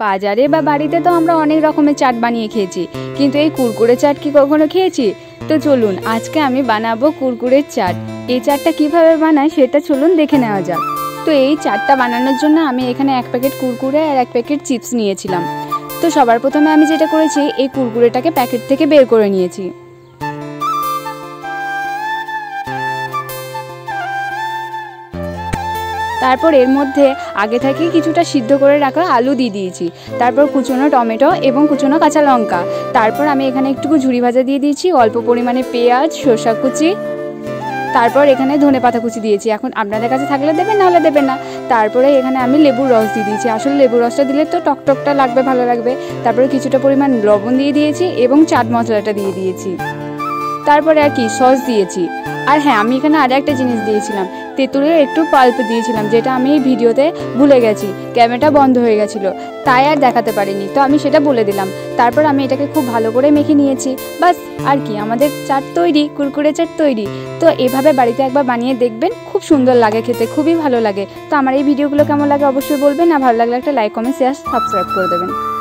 বাজারে বা বাড়িতে তো আমরা অনেক রকমের চাট বানিয়ে খেয়েছি, কিন্তু এই কুরকুরে চাট কি কখনো খেয়েছি? তো চলুন আজকে আমি বানাবো কুরকুরের চাট। এই চাটটা কিভাবে বানায় সেটা চলুন দেখে নেওয়া যাক। তো এই চাটটা বানানোর জন্য আমি এখানে 1 প্যাকেট কুরকুরে আর 1 প্যাকেট চিপস নিয়েছিলাম। তো সবার প্রথমে আমি যেটা করেছি, এই কুরকুরেটাকে প্যাকেট থেকে বের করে নিয়েছি। তারপর এর মধ্যে আগে থেকে কিছুটা সিদ্ধ করে রাখা আলু দিয়ে দিয়েছি, তারপর কুচনো টমেটো এবং কুচনো কাঁচা লঙ্কা, তারপর আমি এখানে একটু ঝুরি ভাজা দিয়ে দিয়েছি, অল্প পরিমাণে পেঁয়াজ, শসা কুচি, তারপর এখানে ধনেপাতা কুচি দিয়েছি। এখন আপনাদের কাছে থাকলে দেবেন, নাহলে দেবেন না। তারপরে এখানে আমি লেবুর রস দিয়ে দিয়েছি, আসলে লেবুর রসটা দিলে তো টকটকটা লাগবে, ভালো লাগবে। তারপরে কিছুটা পরিমাণ লবণ দিয়ে দিয়েছি এবং চাট মশলাটা দিয়ে দিয়েছি, তারপরে আর কি সস দিয়েছি। আর হ্যাঁ, আমি এখানে আর একটা জিনিস দিয়েছিলাম, তেঁতুলের একটু পাল্প দিয়েছিলাম, যেটা আমি এই ভিডিওতে ভুলে গেছি, ক্যামেরাটা বন্ধ হয়ে গেছিলো তাই আর দেখাতে পারিনি, তো আমি সেটা বলে দিলাম। তারপর আমি এটাকে খুব ভালো করে মেখে নিয়েছি, বাস আর কি, আমাদের চাট তৈরি, কুরকুরে চাট তৈরি। তো এভাবে বাড়িতে একবার বানিয়ে দেখবেন, খুব সুন্দর লাগে খেতে, খুবই ভালো লাগে। তো আমার এই ভিডিওগুলো কেমন লাগে অবশ্যই বলবেন, আর ভালো লাগলে একটা লাইক, কমেন্ট, শেয়ার, সাবস্ক্রাইব করে দেবেন।